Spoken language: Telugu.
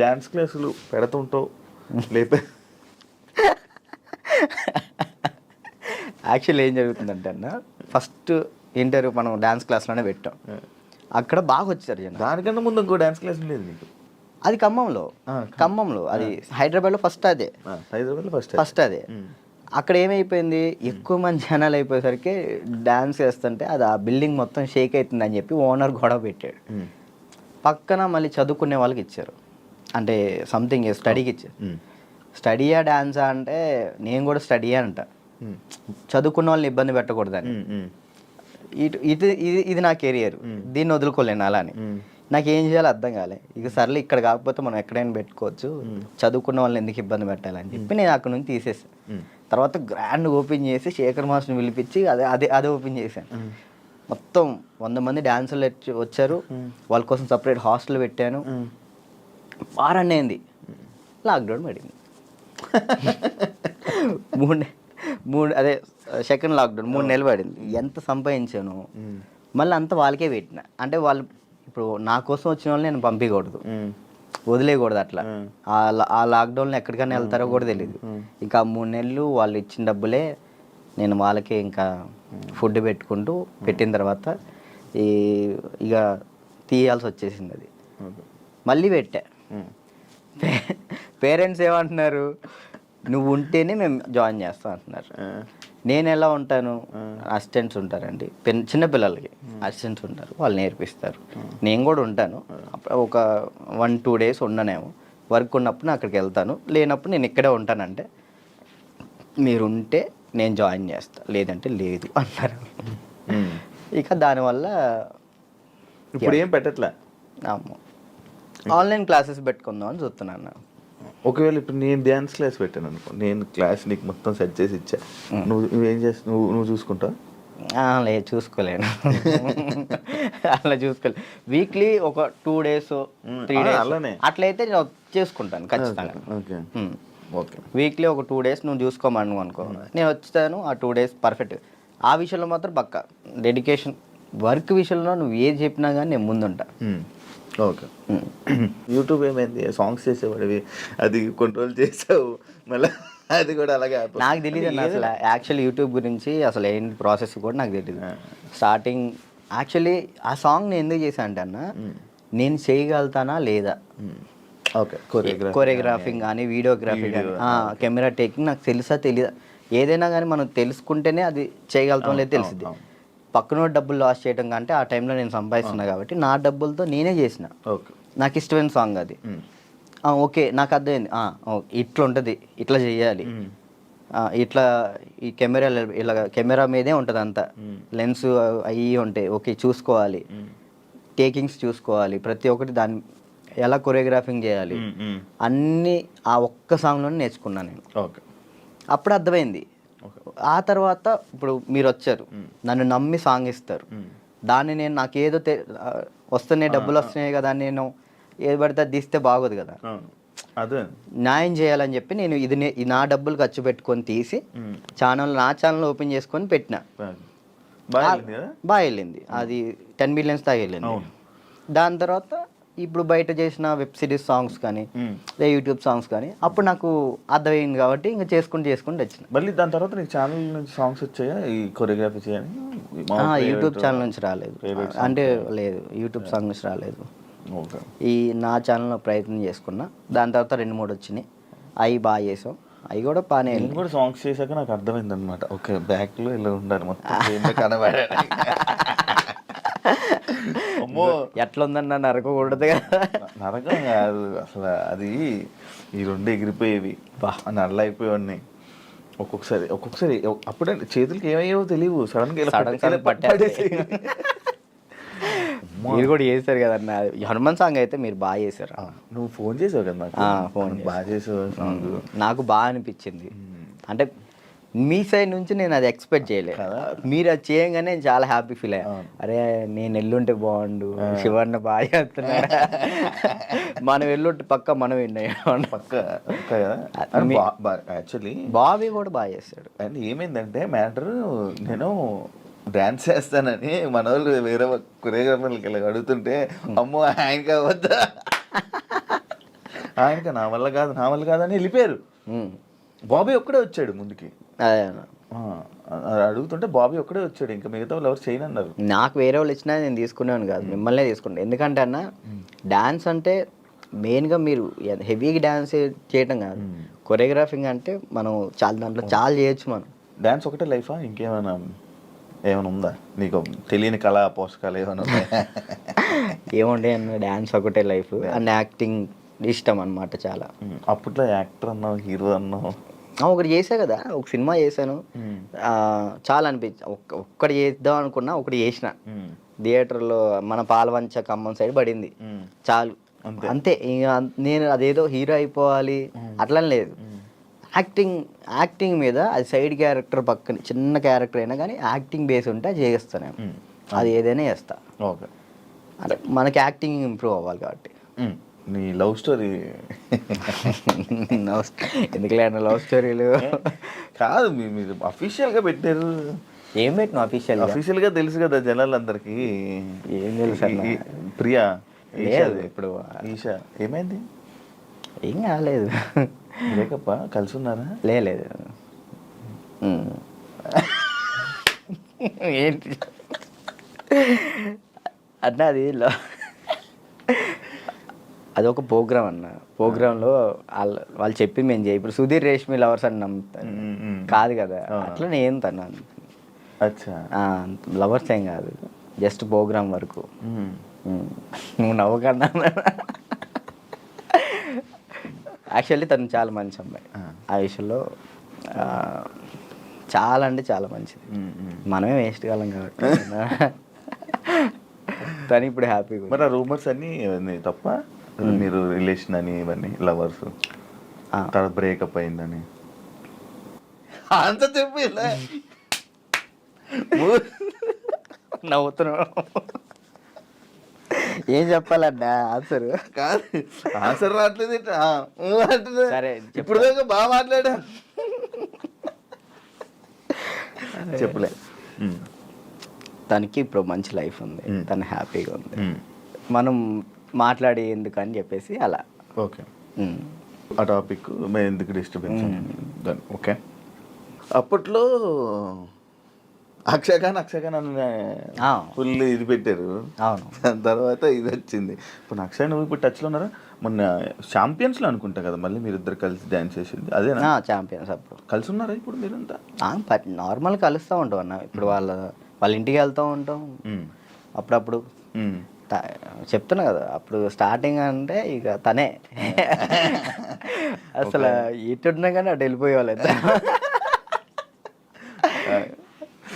డ్యాన్స్ క్లాసులు పెడుతుంటావు లేకపోతే యాక్చువల్లీ ఏం జరుగుతుందంటే అన్న, ఫస్ట్ ఇంటర్వ్యూ మనం డ్యాన్స్ క్లాస్లోనే పెట్టాం. అక్కడ బాగా వచ్చారు జనం. దానికన్నా ముందు ఇంకో డ్యాన్స్ క్లాస్ ఉండేది నీకు? అది ఖమ్మంలో అది హైదరాబాద్లో ఫస్ట్ అదే. హైదరాబాద్లో ఫస్ట్ అదే. అక్కడ ఏమైపోయింది, ఎక్కువ మంది జనాలు అయిపోయేసరికి డ్యాన్స్ చేస్తుంటే అది ఆ బిల్డింగ్ మొత్తం షేక్ అవుతుంది అని చెప్పి ఓనర్ గొడవ పెట్టాడు. పక్కన మళ్ళీ చదువుకునే వాళ్ళకి ఇచ్చారు, అంటే సంథింగ్ స్టడీకి ఇచ్చారు. స్టడీయా డ్యాన్సా అంటే నేను కూడా స్టడీయా అంట, చదువుకున్న వాళ్ళని ఇబ్బంది పెట్టకూడదని. ఇది నా కెరియర్, దీన్ని వదులుకోలేను అలా అని. నాకు ఏం చేయాలో అర్థం కాలే. ఇక సర్లే ఇక్కడ కాకపోతే మనం ఎక్కడైనా పెట్టుకోవచ్చు, చదువుకున్న వాళ్ళని ఎందుకు ఇబ్బంది పెట్టాలని చెప్పి నేను అక్కడ నుంచి తీసేసాను. తర్వాత గ్రాండ్ ఓపెన్ చేసి శేఖర్ మాస్టర్ని పిలిపించి అదే ఓపెన్ చేశాను. మొత్తం 100 మంది డాన్సర్లు వచ్చారు, వాళ్ళ కోసం సపరేట్ హాస్టల్ పెట్టాను. వారాన్ని అయింది, లాక్డౌన్ పడింది. అదే సెకండ్ లాక్డౌన్ 3 నెలలు పడింది. ఎంత సంపాదించాను మళ్ళీ అంతా వాళ్ళకే పెట్టిన. అంటే వాళ్ళు ఇప్పుడు నా కోసం వచ్చిన వాళ్ళని నేను పంపించకూడదు, వదిలేయకూడదు. అట్లా ఆ లాక్డౌన్లో ఎక్కడికైనా వెళ్తారో కూడా తెలియదు. ఇంకా 3 నెలలు వాళ్ళు ఇచ్చిన డబ్బులే నేను వాళ్ళకే ఇంకా ఫుడ్ పెట్టుకుంటూ పెట్టిన తర్వాత ఇక తీయాల్సి వచ్చేసింది. అది మళ్ళీ పెట్టా. పేరెంట్స్ ఏమంటున్నారు, నువ్వు ఉంటేనే మేము జాయిన్ చేస్తాం అంటున్నారు. నేను ఎలా ఉంటాను, అసిస్టెంట్స్ ఉంటారండి, చిన్నపిల్లలకి అసిస్టెంట్స్ ఉంటారు, వాళ్ళు నేర్పిస్తారు. నేను కూడా ఉంటాను, ఒక 1-2 డేస్ ఉండనేమో. వర్క్ ఉన్నప్పుడు అక్కడికి వెళ్తాను, లేనప్పుడు నేను ఇక్కడే ఉంటానంటే మీరు ఉంటే నేను జాయిన్ చేస్తా, లేదంటే లేదు అన్నారు. ఇక దానివల్ల ఇప్పుడు ఏం పెట్టట్లే, ఆన్లైన్ క్లాసెస్ పెట్టుకుందాం అని చూస్తున్నాను. ఒకవేళ ఇప్పుడు నేను డ్యాన్స్ క్లాస్ పెట్టాను అనుకో, నేను క్లాస్ నీకు మొత్తం సెట్ చేసి ఇచ్చా, నువ్వేం చేస్తావు? నువ్వు చూసుకుంటావు? లేదు, చూసుకోలేను. అలా చూసుకోలేదు. వీక్లీ ఒక 2 days 3 days అలానే అట్లయితే నేను చేసుకుంటాను ఖచ్చితంగా. ఓకే, వీక్లీ ఒక 2 days నువ్వు చూసుకోమను అనుకో, నేను వచ్చాను ఆ 2 days పర్ఫెక్ట్. ఆ విషయంలో మాత్రం పక్కా డెడికేషన్. వర్క్ విషయంలో నువ్వు ఏది చెప్పినా కానీ నేను ముందుంటా. ఓకే. యూట్యూబ్ ఏమైంది, సాంగ్స్ చేసేవాడివి, అది కొన్ని రోజులు చేసావు, మళ్ళీ అది కూడా అలాగే నాకు తెలియదు అన్న అసలు. యాక్చువల్లీ యూట్యూబ్ గురించి అసలు ఏంటి ప్రాసెస్ కూడా నాకు తెలియదు. స్టార్టింగ్ యాక్చువల్లీ ఆ సాంగ్ నేను ఎందుకు చేశాను అంటే అన్న, నేను చేయగలుగుతానా లేదా, ఓకే, కొరియోగ్రాఫింగ్ కానీ వీడియోగ్రఫీ కానీ కెమెరా టేకింగ్ నాకు తెలుసా తెలియదా. ఏదైనా కానీ మనం తెలుసుకుంటేనే అది చేయగలుగుతాం లేదు తెలిసింది. పక్కన డబ్బులు లాస్ చేయడం కంటే ఆ టైంలో నేను సంపాదిస్తున్నా కాబట్టి నా డబ్బులతో నేనే చేసిన. నాకు ఇష్టమైన సాంగ్ అది. ఓకే, నాకు అర్థమైంది, ఇట్లా ఉంటుంది, ఇట్లా చేయాలి, ఇట్లా ఈ కెమెరా మీదే ఉంటుంది అంతా, లెన్స్ అవి ఉంటాయి, ఓకే చూసుకోవాలి, టేకింగ్స్ చూసుకోవాలి, ప్రతి ఒక్కటి దాన్ని ఎలా కొరియోగ్రాఫింగ్ చేయాలి అన్నీ ఆ ఒక్క సాంగ్లోనే నేర్చుకున్నాను నేను. అప్పుడు అర్థమైంది. ఆ తర్వాత ఇప్పుడు మీరు వచ్చారు, నన్ను నమ్మి సాంగ్ ఇస్తారు, దాన్ని నేను నాకేదో వస్తున్నాయి, డబ్బులు వస్తున్నాయి కదా, నేను ఏది పడితే తీస్తే బాగోదు కదా, న్యాయం చేయాలని చెప్పి నేను ఇది నా డబ్బులు ఖర్చు పెట్టుకొని తీసి నా ఛానల్ ఓపెన్ చేసుకొని పెట్టిన. బాగా వెళ్ళింది, అది 10 millions దాకా వెళ్ళింది. దాని తర్వాత ఇప్పుడు బయట చేసిన వెబ్ సిరీస్ సాంగ్స్ కానీ యూట్యూబ్ సాంగ్స్ కానీ అప్పుడు నాకు అర్థమైంది కాబట్టి ఇంకా చేసుకుంటూ వచ్చిన. మళ్ళీ దాని తర్వాత నీకు ఛానల్ నుంచి సాంగ్స్ వచ్చాయా ఈ కొరియోగ్రఫీ చేయని? యూట్యూబ్ ఛానల్ నుంచి రాలేదు, అంటే లేదు, యూట్యూబ్ సాంగ్ నుంచి రాలేదు. ఈ నా ఛానల్లో ప్రయత్నం చేసుకున్నా, దాని తర్వాత 2-3 వచ్చినాయి, అవి బాగా చేసాం, అవి కూడా బాగానే. నేను కూడా సాంగ్స్ చేశాక నాకు అర్థమైంది అనమాట, ఓకే బ్యాక్లో ఇలా ఉండాలి మొత్తం కనబడే. అమ్మో ఎట్లా ఉందన్న, నరకకూడదు కదా. నరకం కాదు అసలు, అది ఈ 2 ఎగిరిపోయేవి, నల్ల అయిపోయేవాడిని. ఒక్కొక్కసారి అప్పుడే చేతులకి ఏమయ్యేవో తెలియవు, సడన్గా పట్టేసి. మీరు కూడా చేశారు కదన్న హనుమాన్ సాంగ్, అయితే మీరు బాగా చేశారు. నువ్వు ఫోన్ చేసావు కదా నాకు, ఫోన్ బాగా చేసావు సాంగ్, నాకు బాగా అనిపించింది. అంటే మీ సైడ్ నుంచి నేను అది ఎక్స్పెక్ట్ చేయలేదు, మీరు అది చేయగానే నేను చాలా హ్యాపీ ఫీల్ అయ్యా. అరే నేను ఎల్లుంటే బాగుండు, శివన్న బాగా చేస్తున్నాడు, మనం ఎల్లుంటే పక్క మనం విన్నాం పక్క. యాక్చువల్లీ బాబీ కూడా బాగా చేస్తాడు. అండ్ ఏమైందంటే మ్యాటర్, నేను డాన్స్ చేస్తానని మన వాళ్ళు వేరే కొరియోగ్రాఫర్లకి ఇలా అడుగుతుంటే అమ్మో ఆయనకి అవద్దా ఆయనకి నా వల్ల కాదని వెళ్ళిపోయారు. బాబీ ఒక్కడే వచ్చాడు ముందుకి. అదే అడుగుతుంటే బాబీ ఒక్కడే వచ్చాడు, ఇంకా మిగతా వాళ్ళు ఎవరు చేయను అన్నారు. నాకు వేరే వాళ్ళు ఇచ్చినా నేను తీసుకునేవాను కాదు, మిమ్మల్నే తీసుకుంటాను. ఎందుకంటే అన్న డాన్స్ అంటే మెయిన్గా మీరు హెవీగా డాన్స్ చేయటం కాదు, కొరియోగ్రాఫింగ్ అంటే మనం చాలా దాంట్లో చాలా చేయొచ్చు. మనం డాన్స్ ఒకటే లైఫా ఇంకేమైనా ఉందా నీకు తెలియని కళా పోషకాలు ఏమైనా ఉన్నాయా? ఏముండే అన్న డాన్స్ ఒకటే లైఫ్ అండ్ యాక్టింగ్ ఇష్టం అనమాట చాలా. అప్పట్లో యాక్టర్ అన్నావు, హీరో అన్నావు. ఒకటి చేసా కదా, ఒక సినిమా చేశాను, చాలా అనిపించి ఒక్కటి చేద్దాం అనుకున్నా, ఒకటి చేసిన థియేటర్లో మన పాలవంచ ఖమ్మం సైడ్ పడింది, చాలు అంతే. ఇంకా నేను అదేదో హీరో అయిపోవాలి అట్లా లేదు, యాక్టింగ్ మీద అది సైడ్ క్యారెక్టర్ పక్కన చిన్న క్యారెక్టర్ అయినా కానీ యాక్టింగ్ బేస్ ఉంటే చేస్తాను, అది ఏదైనా చేస్తా. ఓకే, అంటే మనకి యాక్టింగ్ ఇంప్రూవ్ అవ్వాలి కాబట్టి. నీ లవ్ స్టోరీ ఎందుకులే అన్న లవ్ స్టోరీలు కాదు, మీరు అఫీషియల్గా పెట్టారు. ఏం పెట్టిన అఫీషియల్గా తెలుసు కదా జనాలందరికీ. ఏం తెలుసు ప్రియా లేదు ఇప్పుడు ఈషా ఏమైంది? ఏం కాలేదు, బ్రేకప్ కలిసి ఉన్నారా? లేదు ఏంటి అన్న అది అదొక ప్రోగ్రామ్ అన్న, ప్రోగ్రాంలో వాళ్ళు చెప్పి మేము చేయి. ఇప్పుడు సుధీర్ రేష్మి లవర్స్ అని నమ్ముతాను కాదు కదా, అట్లా నేను తన్నాను. లవర్స్ ఏం కాదు, జస్ట్ ప్రోగ్రామ్ వరకు. నువ్వు నవ్వకన్నా. యాక్చువల్లీ తను చాలా మంచి అమ్మాయి, ఆ విషయంలో చాలా అంటే చాలా మంచిది. మనమే వేస్ట్ కాలం కాబట్టి తను ఇప్పుడు హ్యాపీగా. మరి ఆ రూమర్స్ అన్నీ తప్ప, మీరు రిలేషన్ అని ఇవన్నీ లవర్స్ తర్వాత బ్రేకప్ అయిందని అంత చెప్పి నవ్వుతున్నావు. ఏం చెప్పాలన్నా ఆన్సర్ కాదు, ఆన్సర్ రావట్లేదు. సరే ఇప్పుడు దాకా బాగా మాట్లాడా, చెప్పలే. తనకి ఇప్పుడు మంచి లైఫ్ ఉంది, తను హ్యాపీగా ఉంది, మనం మాట్లాడి ఎందుకని చెప్పేసి అలా. ఓకే, ఆ టాపిక్ మేము ఎందుకు డిస్టర్బెన్స్. ఓకే, అప్పట్లో అక్షయ్ ఖాన్ ఫుల్ ఇది పెట్టారు. అవును, దాని తర్వాత ఇది వచ్చింది. ఇప్పుడు అక్షయ్ నువ్వు ఇప్పుడు టచ్లో ఉన్నారా? మొన్న ఛాంపియన్స్లో అనుకుంటా కదా మళ్ళీ మీరు ఇద్దరు కలిసి డ్యాన్స్ చేసింది అదేనా? ఛాంపియన్స్ అప్పుడు కలిసి ఉన్నారా ఇప్పుడు మీరంతా? నార్మల్ కలుస్తూ ఉంటాం అన్న, ఇప్పుడు వాళ్ళ ఇంటికి వెళ్తూ ఉంటాం అప్పుడప్పుడు. చెప్తున్నా కదా, అప్పుడు స్టార్టింగ్ అంటే ఇక తనే అసలు ఇటున్నా కానీ అటు వెళ్ళిపోయేవాళ్ళు.